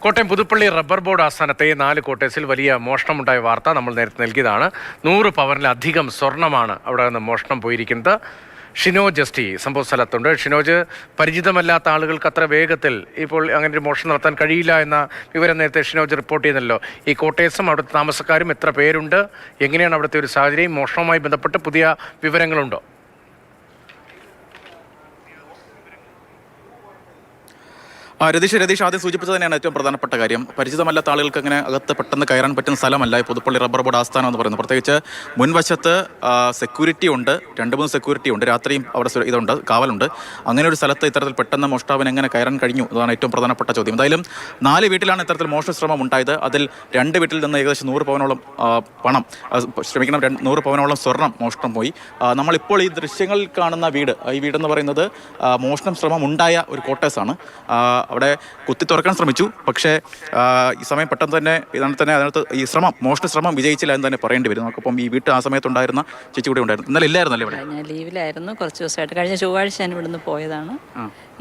Kottayam Puthuppally rubber board ആസ്ഥാനത്തെ 4 ക്വാർട്ടേഴ്സിൽ വലിയ മോഷണമുണ്ടായ വാർത്ത നമ്മൾ നേരത്തെ നൽകിയതാണ്. 100 പവനിലധികം സ്വർണ്ണമാണ് അവിടെ നിന്ന് മോഷണം പോയിരിക്കുന്നത്. ഷിനോജ് എസ് ടി സംഭവ സ്ഥലത്തുണ്ട്. ഷിനോജ്, പരിചിതമല്ലാത്ത ആളുകൾക്ക് അത്ര വേഗത്തിൽ ഇപ്പോൾ അങ്ങനെ ഒരു മോഷണം നടത്താൻ കഴിയില്ല എന്ന വിവരം നേരത്തെ ഷിനോജ് റിപ്പോർട്ട് ചെയ്യുന്നല്ലോ. ഈ ക്വാർട്ടേഴ്സും അവിടുത്തെ താമസക്കാരും എത്ര പേരുണ്ട്, എങ്ങനെയാണ് അവിടുത്തെ ഒരു സാഹചര്യം, മോഷണവുമായി ബന്ധപ്പെട്ട് പുതിയ വിവരങ്ങളുണ്ടോ? രതീഷ് ആദ്യം സൂചിപ്പിച്ചത് തന്നെയാണ് ഏറ്റവും പ്രധാനപ്പെട്ട കാര്യം. പരിചിതമല്ലാത്ത ആളുകൾക്ക് അങ്ങനെ അകത്ത് പെട്ടെന്ന് കയറാൻ പറ്റുന്ന സ്ഥലമല്ല ഈ പുതുപ്പള്ളി റബ്ബർ ബോർഡ് ആസ്ഥാനം എന്ന് പറയുന്നത്. പ്രത്യേകിച്ച് മുൻവശത്ത് സെക്യൂരിറ്റി ഉണ്ട്, 2-3 സെക്യൂരിറ്റി ഉണ്ട്, രാത്രിയും അവിടെ ഇതുണ്ട്, കാവലുണ്ട്. അങ്ങനെ ഒരു സ്ഥലത്ത് ഇത്തരത്തിൽ പെട്ടെന്ന് മോഷ്ടാവിന് എങ്ങനെ കയറാൻ കഴിഞ്ഞു എന്നതാണ് ഏറ്റവും പ്രധാനപ്പെട്ട ചോദ്യം. എന്തായാലും 4 വീട്ടിലാണ് ഇത്തരത്തിൽ മോഷണ ശ്രമം ഉണ്ടായത്. അതിൽ 2 വീട്ടിൽ നിന്ന് ഏകദേശം 100 പവനോളം പണം, 100 പവനോളം സ്വർണം മോഷണം പോയി. നമ്മളിപ്പോൾ ഈ ദൃശ്യങ്ങളിൽ കാണുന്ന വീട്, ഈ വീടെന്ന് പറയുന്നത് മോഷണം ശ്രമം ഉണ്ടായ ഒരു ക്വാർട്ടേഴ്സാണ്. അവിടെ കുത്തി തുറക്കാൻ ശ്രമിച്ചു, പക്ഷേ ഈ സമയം പെട്ടെന്ന് തന്നെ അതിനകത്ത് ഈ മോഷണ ശ്രമം വിജയിച്ചില്ല എന്ന് തന്നെ പറയേണ്ടി വരും. നമുക്കിപ്പം ഈ വീട്ടിൽ ആ സമയത്തുണ്ടായിരുന്ന ചേച്ചി കൂടെ ഉണ്ടായിരുന്നു. ഇന്നലെ ഇല്ലായിരുന്നല്ലേ ഇവിടെ? ഞാൻ ലീവിലായിരുന്നു, കുറച്ച് ദിവസമായിട്ട്. കഴിഞ്ഞ ചൊവ്വാഴ്ച ഞാൻ ഇവിടുന്ന് പോയതാണ്.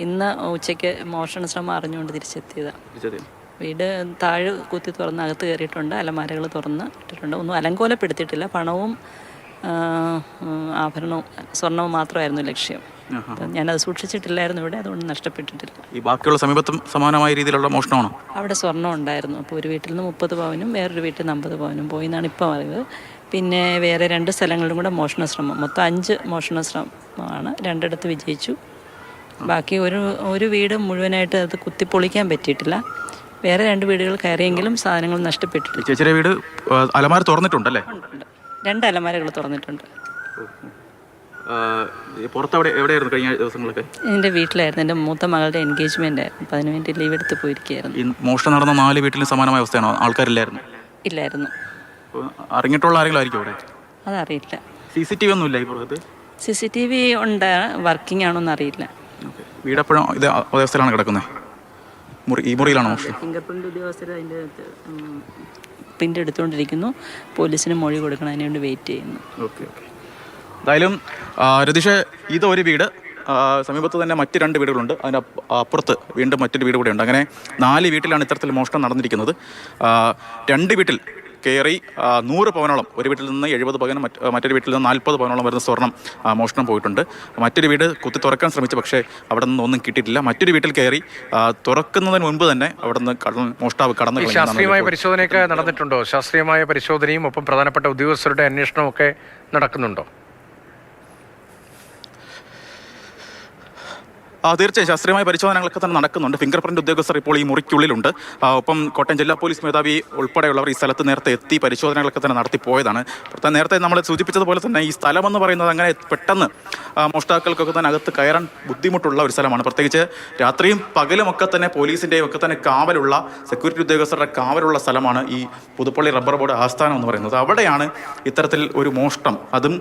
ഇന്ന് ഉച്ചയ്ക്ക് മോഷണ ശ്രമം അറിഞ്ഞുകൊണ്ട് തിരിച്ചെത്തിയതാണ്. വീട് താഴെ കുത്തി തുറന്ന് അകത്ത് കയറിയിട്ടുണ്ട്, അലമാരകൾ തുറന്ന് ഇട്ടിട്ടുണ്ട്. ഒന്നും അലങ്കോലപ്പെടുത്തിയിട്ടില്ല. പണവും ആഭരണവും സ്വർണവും മാത്രമായിരുന്നു ലക്ഷ്യം. ഞാനത് സൂക്ഷിച്ചിട്ടില്ലായിരുന്നു ഇവിടെ, അതുകൊണ്ട് നഷ്ടപ്പെട്ടിട്ടില്ല. ഈ ബാക്കിയുള്ള സമീപത്തും സമാനമായ രീതിയിലുള്ള മോഷണമാണോ? അവിടെ സ്വർണം ഉണ്ടായിരുന്നു. അപ്പോൾ ഒരു വീട്ടിൽ നിന്ന് 30 പവനും വേറൊരു വീട്ടിൽ നിന്ന് 50 പവനും പോയി എന്നാണ് ഇപ്പോൾ അറിവ്. പിന്നെ വേറെ 2 സ്ഥലങ്ങളിലും കൂടെ മോഷണ ശ്രമം, മൊത്തം 5 മോഷണ ശ്രമമാണ്. 2 വിജയിച്ചു. ബാക്കി ഒരു വീട് മുഴുവനായിട്ട് അത് കുത്തിപ്പൊളിക്കാൻ പറ്റിയിട്ടില്ല. വേറെ 2 വീടുകൾ കയറിയെങ്കിലും സാധനങ്ങൾ നഷ്ടപ്പെട്ടിട്ടില്ല. ചേച്ചിയുടെ വീട് അലമാര തുറന്നിട്ടുണ്ടല്ലേ? 2 അലമാരകൾ തുറന്നിട്ടുണ്ട്. പുറത്തവിടെ എവിടെയായിരുന്നു കഴിഞ്ഞ ദിവസങ്ങളൊക്കെ? എൻ്റെ വീട്ടിലായിരുന്നു. എൻ്റെ മൂത്ത മകളുടെ എൻഗേജ്മെൻ്റ് ആയിരുന്നു. അപ്പോൾ അതിന് വേണ്ടി ലീവ് എടുത്ത് പോയിരിക്കുകയായിരുന്നു. ഈ മോഷണം നടന്ന 4 വീട്ടിലും സമാനമായ അവസ്ഥയാണോ? ആൾക്കാരില്ലായിരുന്നു? ഇല്ലായിരുന്നു. അറിഞ്ഞിട്ടുള്ള ആരെങ്കിലും ആയിരിക്കും അവിടെ? അതറിയില്ല. CCTV ഒന്നുമില്ല ഈ പുറത്ത്? CCTV ഉണ്ട്, വർക്കിംഗ് ആണോന്ന് അറിയില്ല. വീടെപ്പോഴും ഇത് അവസ്ഥയിലാണ് കിടക്കുന്നത്? ഈ മുറിയിലാണോ മോഷണം? ഫിംഗർ പ്രിൻ്റ് ഉദ്യോഗസ്ഥർ അതിൻ്റെ പ്രിൻ്റ് എടുത്തുകൊണ്ടിരിക്കുന്നു. പോലീസിന് മൊഴി കൊടുക്കണം, അതിനുവേണ്ടി വെയിറ്റ് ചെയ്യുന്നു. ഓക്കെ. എന്തായാലും രതീഷ്, ഇതൊരു വീട്, സമീപത്ത് തന്നെ മറ്റ് 2 വീടുകളുണ്ട്. അതിൻ്റെ അപ്പുറത്ത് വീണ്ടും മറ്റൊരു വീട് കൂടെ ഉണ്ട്. അങ്ങനെ 4 വീട്ടിലാണ് ഇത്തരത്തിൽ മോഷണം നടന്നിരിക്കുന്നത്. 2 വീട്ടിൽ കയറി 100 പവനോളം, ഒരു വീട്ടിൽ നിന്ന് 70 പവനും മറ്റൊരു വീട്ടിൽ നിന്ന് 40 പവനോളം വരുന്ന സ്വർണം മോഷണം പോയിട്ടുണ്ട്. മറ്റൊരു വീട് കുത്തി തുറക്കാൻ ശ്രമിച്ചു, പക്ഷേ അവിടെ നിന്ന് ഒന്നും കിട്ടിയിട്ടില്ല. മറ്റൊരു വീട്ടിൽ കയറി തുറക്കുന്നതിന് മുൻപ് തന്നെ അവിടെ നിന്ന് മോഷ്ടാവ് കടന്നു. ശാസ്ത്രീയമായ പരിശോധനയൊക്കെ നടന്നിട്ടുണ്ടോ? ശാസ്ത്രീയമായ പരിശോധനയും ഒപ്പം പ്രധാനപ്പെട്ട ഉദ്യോഗസ്ഥരുടെ അന്വേഷണവും ഒക്കെ നടക്കുന്നുണ്ടോ? തീർച്ചയായും ശാസ്ത്രീയമായ പരിശോധനകളൊക്കെ തന്നെ നടക്കുന്നുണ്ട്. ഫിംഗർ പ്രിൻ്റ് ഉദ്യോഗസ്ഥർ ഇപ്പോൾ ഈ മുറിക്കുള്ളിലുണ്ട്. ഒപ്പം കോട്ടയം ജില്ലാ പോലീസ് മേധാവി ഉൾപ്പെടെയുള്ളവർ ഈ സ്ഥലത്ത് നേരത്തെ എത്തി പരിശോധനകളൊക്കെ തന്നെ നടത്തി പോയതാണ്. നേരത്തെ നമ്മൾ സൂചിപ്പിച്ചതുപോലെ തന്നെ ഈ സ്ഥലമെന്ന് പറയുന്നത് അങ്ങനെ പെട്ടെന്ന് മോഷ്ടാക്കൾക്കൊക്കെ തന്നെ അകത്ത് കയറാൻ ബുദ്ധിമുട്ടുള്ള ഒരു സ്ഥലമാണ്. പ്രത്യേകിച്ച് രാത്രിയും പകലുമൊക്കെ തന്നെ പോലീസിൻ്റെയും ഒക്കെ തന്നെ കാവലുള്ള, സെക്യൂരിറ്റി ഉദ്യോഗസ്ഥരുടെ കാവലുള്ള സ്ഥലമാണ് ഈ പുതുപ്പള്ളി റബ്ബർ ബോർഡ് ആസ്ഥാനം എന്ന് പറയുന്നത്. അവിടെയാണ് ഇത്തരത്തിൽ ഒരു മോഷണം, അതും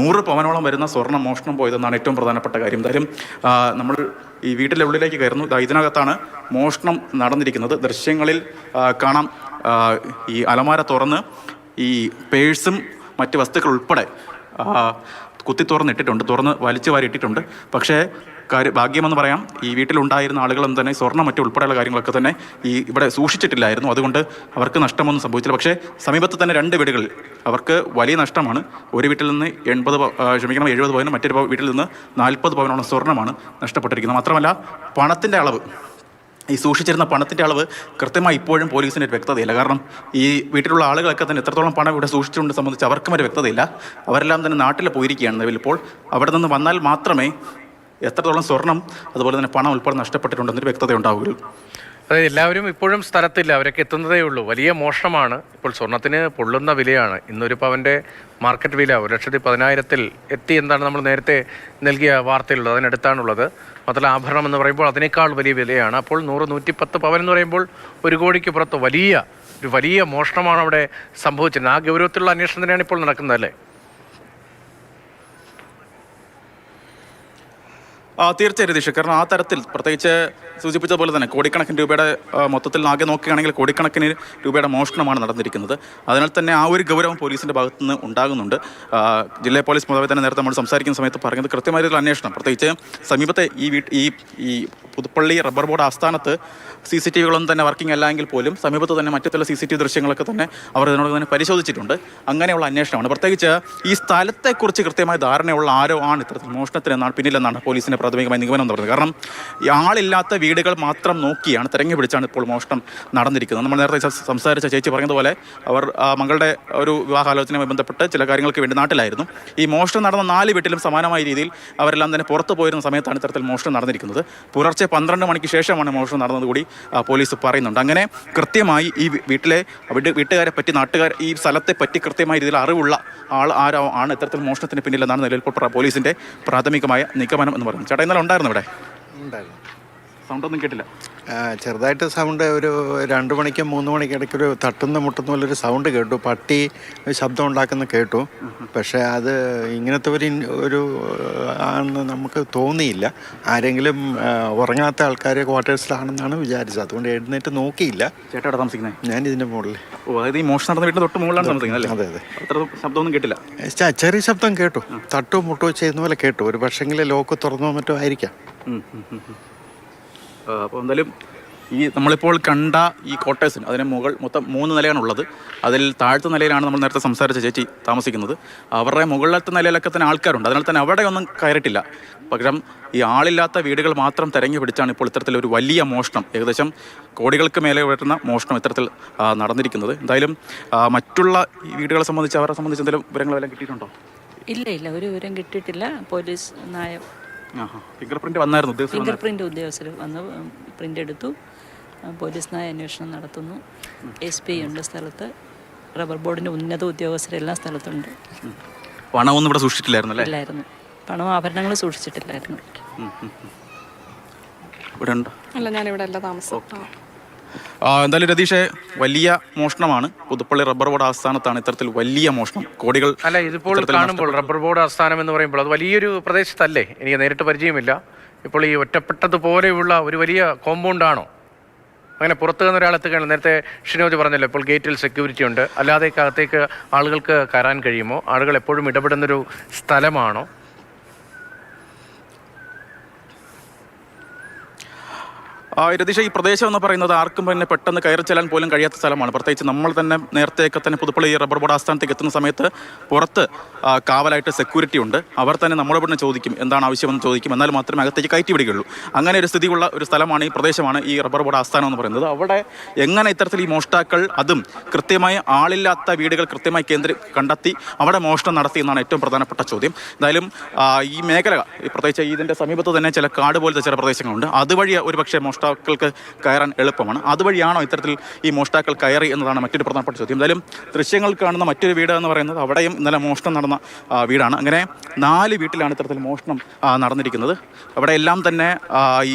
100 പവനോളം വരുന്ന സ്വർണ്ണം മോഷണം പോയതെന്നാണ് ഏറ്റവും പ്രധാനപ്പെട്ട കാര്യം. എന്തായാലും നമ്മൾ ഈ വീട്ടിലെ ഉള്ളിലേക്ക് കയറുന്നു. ഇതിനകത്താണ് മോഷണം നടന്നിരിക്കുന്നത്. ദൃശ്യങ്ങളിൽ കാണാം, ഈ അലമാര തുറന്ന് ഈ പേഴ്സും മറ്റ് വസ്തുക്കൾ ഉൾപ്പെടെ കുത്തി തുറന്ന് വലിച്ചു വാരി ഇട്ടിട്ടുണ്ട്. പക്ഷേ ഭാഗ്യമെന്ന് പറയാം, ഈ വീട്ടിലുണ്ടായിരുന്ന ആളുകളും തന്നെ സ്വർണ്ണം മറ്റു ഉൾപ്പെടെയുള്ള കാര്യങ്ങളൊക്കെ തന്നെ ഇവിടെ സൂക്ഷിച്ചിട്ടില്ലായിരുന്നു. അതുകൊണ്ട് അവർക്ക് നഷ്ടമൊന്നും സംഭവിച്ചില്ല. പക്ഷേ സമീപത്ത് തന്നെ 2 വീടുകളിൽ അവർക്ക് വലിയ നഷ്ടമാണ്. ഒരു വീട്ടിൽ നിന്ന് 70 പവനും മറ്റൊരു വീട്ടിൽ നിന്ന് 40 പവനോളം സ്വർണ്ണമാണ് നഷ്ടപ്പെട്ടിരിക്കുന്നത്. മാത്രമല്ല പണത്തിൻ്റെ അളവ്, ഈ സൂക്ഷിച്ചിരുന്ന പണത്തിൻ്റെ അളവ് കൃത്യമായി ഇപ്പോഴും പോലീസിന് ഒരു വ്യക്തതയില്ല. കാരണം ഈ വീട്ടിലുള്ള ആളുകളൊക്കെ തന്നെ എത്രത്തോളം പണം ഇവിടെ സൂക്ഷിച്ചുകൊണ്ട് സംബന്ധിച്ച് അവർക്കും ഒരു വ്യക്തതയില്ല. അവരെല്ലാം തന്നെ നാട്ടിൽ പോയിരിക്കുകയാണ് നിലവിൽ. ഇപ്പോൾ അവിടെ നിന്ന് വന്നാൽ മാത്രമേ എത്രത്തോളം സ്വർണം അതുപോലെ തന്നെ പണം ഉൾപ്പെടെ നഷ്ടപ്പെട്ടിട്ടുണ്ടെന്നൊരു വ്യക്തത ഉണ്ടാവുകയുള്ളൂ. അതായത് എല്ലാവരും ഇപ്പോഴും സ്ഥലത്തില്ല, അവരൊക്കെ എത്തുന്നതേ ഉള്ളൂ. വലിയ മോഷണമാണ്. ഇപ്പോൾ സ്വർണത്തിന് പൊള്ളുന്ന വിലയാണ്. ഇന്നൊരു പവൻ്റെ മാർക്കറ്റ് വില 1,10,000-ൽ എത്തി എന്നാണ് നമ്മൾ നേരത്തെ നൽകിയ വാർത്തയിലുള്ളത്. അതിനടുത്താണുള്ളത്. മാത്രമല്ല ആഭരണം എന്ന് പറയുമ്പോൾ അതിനേക്കാൾ വലിയ വിലയാണ്. അപ്പോൾ 100-110 പവൻ എന്ന് പറയുമ്പോൾ 1 കോടിക്ക് പുറത്ത് വലിയ മോഷണമാണ് അവിടെ സംഭവിച്ചത്. ആ ഗൗരവത്തിലുള്ള അന്വേഷണം തന്നെയാണ് ഇപ്പോൾ നടക്കുന്നത്, അല്ലേ? തീർച്ചയായും രതീഷ്, കാരണം ആ തരത്തിൽ പ്രത്യേകിച്ച് സൂചിപ്പിച്ചതുപോലെ തന്നെ കോടിക്കണക്കിന് രൂപയുടെ മൊത്തത്തിൽ ആകെ നോക്കുകയാണെങ്കിൽ കോടിക്കണക്കിന് രൂപയുടെ മോഷണമാണ് നടന്നിരിക്കുന്നത്. അതിനാൽ തന്നെ ആ ഒരു ഗൗരവം പോലീസിൻ്റെ ഭാഗത്തു നിന്ന് ഉണ്ടാകുന്നുണ്ട്. ജില്ലാ പോലീസ് മേധാവി തന്നെ നേരത്തെ നമ്മൾ സംസാരിക്കുന്ന സമയത്ത് പറഞ്ഞത് കൃത്യമായിട്ടുള്ള അന്വേഷണം, പ്രത്യേകിച്ച് സമീപത്തെ ഈ പുതുപ്പള്ളി റബ്ബർ ബോർഡ് ആസ്ഥാനത്ത് CCTVകളൊന്നും തന്നെ വർക്കിംഗ് അല്ല എങ്കിൽ പോലും സമീപത്ത് തന്നെ മറ്റു ചില CCTV ദൃശ്യങ്ങളൊക്കെ തന്നെ അവർ ഇതിനോട് തന്നെ പരിശോധിച്ചിട്ടുണ്ട്. അങ്ങനെയുള്ള അന്വേഷണമാണ്. പ്രത്യേകിച്ച് ഈ സ്ഥലത്തെക്കുറിച്ച് കൃത്യമായ ധാരണയുള്ള ആരോ ആണ് ഇത്തരത്തിൽ മോഷണത്തിന് പിന്നിലെന്നാണ് പോലീസിൻ്റെ പ്രാഥമികമായ നിഗമനം എന്ന് പറയുന്നത്. കാരണം ഈ ആളില്ലാത്ത വീടുകൾ മാത്രം നോക്കിയാണ് തിരഞ്ഞു പിടിച്ചാണ് ഇപ്പോൾ മോഷണം നടന്നിരിക്കുന്നത്. നമ്മൾ നേരത്തെ സംസാരിച്ച ചേച്ചി പറഞ്ഞതുപോലെ അവർ മകളുടെ ഒരു വിവാഹാലോചനയുമായി ബന്ധപ്പെട്ട് ചില കാര്യങ്ങൾക്ക് വേണ്ടി നാട്ടിലായിരുന്നു. ഈ മോഷണം നടന്ന 4 വീട്ടിലും സമാനമായ രീതിയിൽ അവരെല്ലാം തന്നെ പുറത്തു പോയിരുന്ന സമയത്താണ് ഇത്തരത്തിൽ മോഷണം നടന്നിരിക്കുന്നത്. പുലർച്ചെ 12 മണിക്ക് ശേഷമാണ് മോഷണം നടന്നത് കൂടി പോലീസ് പറയുന്നുണ്ട്. അങ്ങനെ കൃത്യമായി ഈ വീട്ടുകാരെ പറ്റി, നാട്ടുകാർ ഈ സ്ഥലത്തെ പറ്റി കൃത്യമായ രീതിയിൽ അറിവുള്ള ആരോ ആണ് ഇത്തരത്തിൽ മോഷണത്തിന് പിന്നിലെന്നാണ് നിലവിൽ പോലീസിന്റെ പ്രാഥമികമായ നിഗമനം എന്ന് പറയുന്നത്. ചേട്ടാ, ഇന്നലെ ഉണ്ടായിരുന്നു ഇവിടെ? ഉണ്ടായിരുന്നു. സൗണ്ടൊന്നും കേട്ടില്ല. ചെറുതായിട്ട് സൗണ്ട് ഒരു 2 മണിക്കും 3 മണിക്കും ഇടയ്ക്കൊരു തട്ടുന്ന മുട്ടുന്ന പോലൊരു സൗണ്ട് കേട്ടു. പട്ടി ശബ്ദം ഉണ്ടാക്കുന്ന കേട്ടു. പക്ഷേ അത് ഇങ്ങനത്തെ ഒരു ആണെന്ന് നമുക്ക് തോന്നിയില്ല. ആരെങ്കിലും ഉറങ്ങാത്ത ആൾക്കാർ ക്വാർട്ടേഴ്സിലാണെന്നാണ് വിചാരിച്ചത്. അതുകൊണ്ട് എഴുന്നേറ്റ് നോക്കിയില്ല. ചേട്ടാ എവിടെ താമസിക്കുന്നത്? ഞാൻ ഇതിൻ്റെ മുകളിൽ. അതായത് ഈ മോഷണം നടന്ന വീട്ടിൽ തൊട്ട് മുകളിലാണ് താമസിക്കുന്നത്? അതെ അതെ. അത്ര ശബ്ദമൊന്നും കേട്ടില്ല. ചെറിയ ശബ്ദം കേട്ടു. തട്ടോ മുട്ടോ ചെയ്യുന്ന പോലെ കേട്ടു. ഒരു പക്ഷെങ്കിൽ ലോക്ക് തുറന്നോ മറ്റോ ആയിരിക്കാം. അപ്പോൾ എന്തായാലും ഈ നമ്മളിപ്പോൾ കണ്ട ഈ കോട്ടേഴ്സിന് അതിന് മൊത്തം 3 നിലയാണുള്ളത്. അതിൽ താഴത്തെ നിലയിലാണ് നമ്മൾ നേരത്തെ സംസാരിച്ച ചേച്ചി താമസിക്കുന്നത്. അവരുടെ മുകളിലത്തെ നിലയിലൊക്കെ തന്നെ ആൾക്കാരുണ്ട്. അതിനാൽ തന്നെ അവിടെ ഒന്നും കയറിയിട്ടില്ല. പകരം ഈ ആളില്ലാത്ത വീടുകൾ മാത്രം തിരഞ്ഞു പിടിച്ചാണ് ഇപ്പോൾ ഇത്തരത്തിലൊരു വലിയ മോഷണം, ഏകദേശം കോടികൾക്ക് മേലെ വരുന്ന മോഷണം ഇത്തരത്തിൽ നടന്നിരിക്കുന്നത്. എന്തായാലും മറ്റുള്ള ഈ വീടുകളെ സംബന്ധിച്ച് അവരെ സംബന്ധിച്ച് എന്തെങ്കിലും വിവരങ്ങളെല്ലാം കിട്ടിയിട്ടുണ്ടോ? ഇല്ല, ഒരു വിവരം കിട്ടിയിട്ടില്ല. പോലീസ് ഫിംഗർ പ്രിന്റ് വന്നായിരുന്നു. ഫിംഗർ പ്രിൻ്റ് ഉദ്യോഗസ്ഥർ വന്ന് പ്രിൻ്റ് എടുത്തു. പോലീസ് അന്വേഷണം നടത്തുന്നു. SP ഉണ്ട് സ്ഥലത്ത്. റബ്ബർ ബോർഡിൻ്റെ ഉന്നത ഉദ്യോഗസ്ഥരെല്ലാം സ്ഥലത്തുണ്ട്. പണമൊന്നും ഇവിടെ സൂക്ഷിച്ചിട്ടില്ലായിരുന്നു അല്ലേ? ഇല്ലായിരുന്നു. പണവും ആഭരണങ്ങൾ സൂക്ഷിച്ചിട്ടില്ലായിരുന്നു. ഇവിടെ ഉണ്ടോ? അല്ല, ഞാനിവിടെ അല്ല താമസം. എന്തായാലും രതീഷെ, വലിയ മോഷണമാണ്. പുതുപ്പള്ളി റബ്ബർ ബോർഡ് ആസ്ഥാനത്താണ് ഇത്തരത്തിൽ വലിയ മോഷണം. കോടികൾ അല്ല, ഇതിപ്പോൾ കാണുമ്പോൾ റബ്ബർ ബോർഡ് ആസ്ഥാനം എന്ന് പറയുമ്പോൾ അത് വലിയൊരു പ്രദേശത്തല്ലേ? എനിക്ക് നേരിട്ട് പരിചയമില്ല. ഇപ്പോൾ ഈ ഒറ്റപ്പെട്ടതുപോലെയുള്ള ഒരു വലിയ കോമ്പൗണ്ടാണോ? അങ്ങനെ പുറത്തു നിന്ന് ഒരാളെത്തുകയാണ്. നേരത്തെ ഷിനോജ് പറഞ്ഞല്ലോ, ഇപ്പോൾ ഗേറ്റിൽ സെക്യൂരിറ്റി ഉണ്ട്. അല്ലാതെ അകത്തേക്ക് ആളുകൾക്ക് കയറാൻ കഴിയുമോ? ആളുകൾ എപ്പോഴും ഇടപെടുന്നൊരു സ്ഥലമാണോ? രതീഷ, ഈ പ്രദേശം എന്ന് പറയുന്നത് ആർക്കും തന്നെ പെട്ടെന്ന് കയറി ചെല്ലാൻ പോലും കഴിയാത്ത സ്ഥലമാണ്. പ്രത്യേകിച്ച് നമ്മൾ തന്നെ നേരത്തെയൊക്കെ തന്നെ പുതുപ്പള്ളി റബ്ബർ ബോർഡ് ആസ്ഥാനത്തേക്ക് എത്തുന്ന സമയത്ത് പുറത്ത് കാവലായിട്ട് സെക്യൂരിറ്റി ഉണ്ട്. അവർ തന്നെ നമ്മളോട് തന്നെ ചോദിക്കും, എന്താണ് ആവശ്യമെന്ന് ചോദിക്കും. എന്നാൽ മാത്രമേ അകത്തേക്ക് കയറ്റി വിടുകയുള്ളൂ. അങ്ങനെ ഒരു സ്ഥിതിയുള്ള ഒരു സ്ഥലമാണ് ഈ പ്രദേശമാണ് ഈ റബ്ബർ ബോർഡ് ആസ്ഥാനം എന്ന് പറയുന്നത്. അവിടെ എങ്ങനെ ഇത്തരത്തിൽ ഈ മോഷ്ടാക്കൾ, അതും കൃത്യമായി ആളില്ലാത്ത വീടുകൾ കൃത്യമായി കണ്ടെത്തി അവിടെ മോഷണം നടത്തി എന്നാണ് ഏറ്റവും പ്രധാനപ്പെട്ട ചോദ്യം. എന്തായാലും ഈ മേഖല, പ്രത്യേകിച്ച് ഇതിൻ്റെ സമീപത്ത് തന്നെ ചില കാട് പോലത്തെ ചില പ്രദേശങ്ങളുണ്ട്. അതുവഴി ഒരുപക്ഷെ മോഷ്ടാക്കൾക്ക് കയറാൻ എളുപ്പമാണ്. അതുവഴിയാണോ ഇത്തരത്തിൽ ഈ മോഷ്ടാക്കൾ കയറി എന്നതാണ് മറ്റൊരു പ്രധാനപ്പെട്ട ചോദ്യം. എന്തായാലും ദൃശ്യങ്ങൾ കാണുന്ന മറ്റൊരു വീട് എന്ന് പറയുന്നത് അവിടെയും ഇന്നലെ മോഷണം നടന്ന വീടാണ്. അങ്ങനെ 4 വീട്ടിലാണ് ഇത്തരത്തിൽ മോഷണം നടന്നിരിക്കുന്നത്. അവിടെ എല്ലാം തന്നെ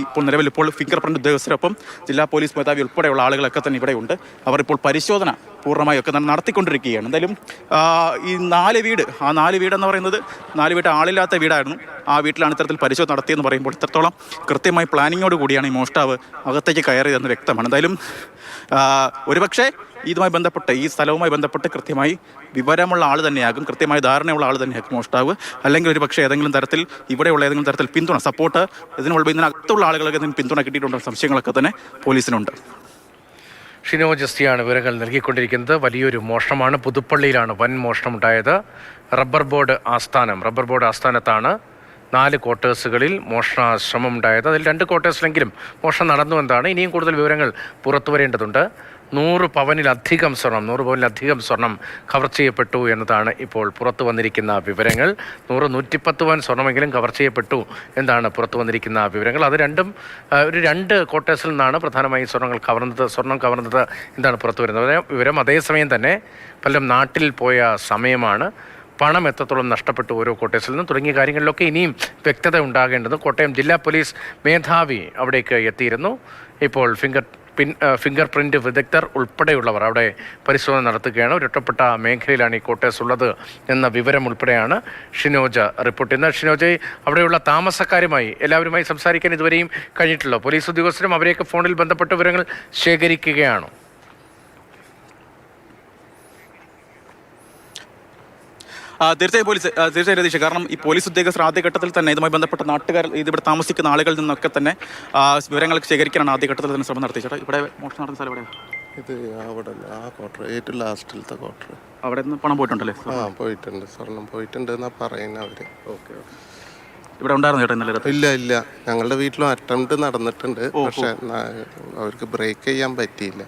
ഇപ്പോൾ നിലവിൽ ഫിംഗർ പ്രിന്റ് ഉദ്യോഗസ്ഥരൊപ്പം ജില്ലാ പോലീസ് മേധാവി ഉൾപ്പെടെയുള്ള ആളുകളൊക്കെ തന്നെ ഇവിടെയുണ്ട്. അവർ ഇപ്പോൾ പരിശോധന പൂർണ്ണമായും ഒക്കെ തന്നെ നടത്തിക്കൊണ്ടിരിക്കുകയാണ്. എന്തായാലും ഈ 4 വീടെന്ന് പറയുന്നത് 4 വീട് ആളില്ലാത്ത വീടായിരുന്നു. ആ വീട്ടിലാണ് ഇത്തരത്തിൽ പരിശോധന നടത്തിയെന്ന് പറയുമ്പോൾ ഇത്രത്തോളം കൃത്യമായി പ്ലാനിങ്ങോട് കൂടിയാണ് ഈ മോഷ്ടാവ് അകത്തേക്ക് കയറിയതെന്ന് വ്യക്തമാണ്. എന്തായാലും ഒരുപക്ഷെ ഇതുമായി ബന്ധപ്പെട്ട്, ഈ സ്ഥലവുമായി ബന്ധപ്പെട്ട് കൃത്യമായി വിവരമുള്ള ആൾ തന്നെയാകും, കൃത്യമായ ധാരണയുള്ള ആൾ തന്നെയാകും മോഷ്ടാവ്. അല്ലെങ്കിൽ ഒരു പക്ഷേ ഏതെങ്കിലും തരത്തിൽ ഇവിടെയുള്ള ഏതെങ്കിലും തരത്തിൽ പിന്തുണ, സപ്പോർട്ട്, ഇതിനകത്തുള്ള ആളുകൾക്ക് പിന്തുണ കിട്ടിയിട്ടുള്ള സംശയങ്ങളൊക്കെ തന്നെ പോലീസിനുണ്ട്. ഷിനോ ജസ്റ്റിയാണ് വിവരങ്ങൾ നൽകിക്കൊണ്ടിരിക്കുന്നത്. വലിയൊരു മോഷണമാണ്. പുതുപ്പള്ളിയിലാണ് വൻ മോഷണമുണ്ടായത്. റബ്ബർ ബോർഡ് ആസ്ഥാനത്താണ് 4 ക്വാർട്ടേഴ്സുകളിൽ മോഷണ ശ്രമം ഉണ്ടായത്. അതിൽ 2 ക്വാർട്ടേഴ്സിലെങ്കിലും മോഷണം നടന്നുവെന്നാണ്. ഇനിയും കൂടുതൽ വിവരങ്ങൾ പുറത്തു വരേണ്ടതുണ്ട്. 100 പവനിലധികം സ്വർണം കവർ ചെയ്യപ്പെട്ടു എന്നതാണ് ഇപ്പോൾ പുറത്തു വന്നിരിക്കുന്ന വിവരങ്ങൾ. 100-110 പവൻ സ്വർണ്ണമെങ്കിലും കവർ ചെയ്യപ്പെട്ടു എന്നാണ് പുറത്തു വന്നിരിക്കുന്ന വിവരങ്ങൾ. അത് ഒരു 2 ക്വാർട്ടേഴ്സിൽ നിന്നാണ് പ്രധാനമായും സ്വർണം കവർന്നത് എന്താണ് പുറത്തു വരുന്നത് വിവരം. അതേസമയം തന്നെ പലരും നാട്ടിൽ പോയ സമയമാണ്. പണം എത്രത്തോളം നഷ്ടപ്പെട്ടു ഓരോ ക്വാർട്ടേഴ്സിൽ നിന്നും തുടങ്ങിയ കാര്യങ്ങളിലൊക്കെ ഇനിയും വ്യക്തത ഉണ്ടാകേണ്ടത്. കോട്ടയം ജില്ലാ പോലീസ് മേധാവി അവിടേക്ക് എത്തിയിരുന്നു. ഇപ്പോൾ ഫിംഗർ ഫിംഗർ പ്രിൻറ്റ് വിദഗ്ധർ ഉൾപ്പെടെയുള്ളവർ അവിടെ പരിശോധന നടത്തുകയാണ്. ഒരൊറ്റപ്പെട്ട മേഖലയിലാണ് ഈ കോട്ടേഴ്സ് ഉള്ളത് എന്ന വിവരം ഉൾപ്പെടെയാണ് ഷിനോജ് റിപ്പോർട്ട് ചെയ്യുന്നത്. ഷിനോജ്, അവിടെയുള്ള താമസക്കാരുമായി എല്ലാവരുമായി സംസാരിക്കാൻ ഇതുവരെയും കഴിഞ്ഞിട്ടുള്ളൂ. പോലീസ് ഉദ്യോഗസ്ഥരും അവരെയൊക്കെ ഫോണിൽ ബന്ധപ്പെട്ട വിവരങ്ങൾ ശേഖരിക്കുകയാണോ? തീർച്ചയായും രതീഷ്, കാരണം ഈ പോലീസ് ഉദ്യോഗസ്ഥർ ആദ്യഘട്ടത്തിൽ തന്നെ ഇതുമായി ബന്ധപ്പെട്ട നാട്ടുകാർ ഇതിവിടെ താമസിക്കുന്ന ആളുകളിൽ നിന്നൊക്കെ തന്നെ വിവരങ്ങൾ ശേഖരിക്കാനാണ് ആദ്യഘട്ടത്തിൽ തന്നെ ശ്രമം നടത്തി. ചേട്ടാ, ഇവിടെ മോഷണം നടന്ന സ്ഥലം എവിടെയാണ്? ഇത് അവിടെ ആ ക്വാർട്ടർ, ഏറ്റവും ലാസ്റ്റിലത്തെ ക്വാർട്ടർ. അവിടെ നിന്ന് പണം പോയിട്ടുണ്ടല്ലേ? പോയിട്ടുണ്ട്, സ്വർണം പോയിട്ടുണ്ട് എന്നാ പറയുന്നത് അവര്. ഓക്കെ. ഇവിടെ ഉണ്ടായിരുന്നു ചേട്ടാ ഇന്നലെ? ഇല്ല, ഞങ്ങളുടെ വീട്ടിലും അറ്റംപ്റ്റ് നടന്നിട്ടുണ്ട്, പക്ഷെ അവർക്ക് ബ്രേക്ക് ചെയ്യാൻ പറ്റിയില്ല.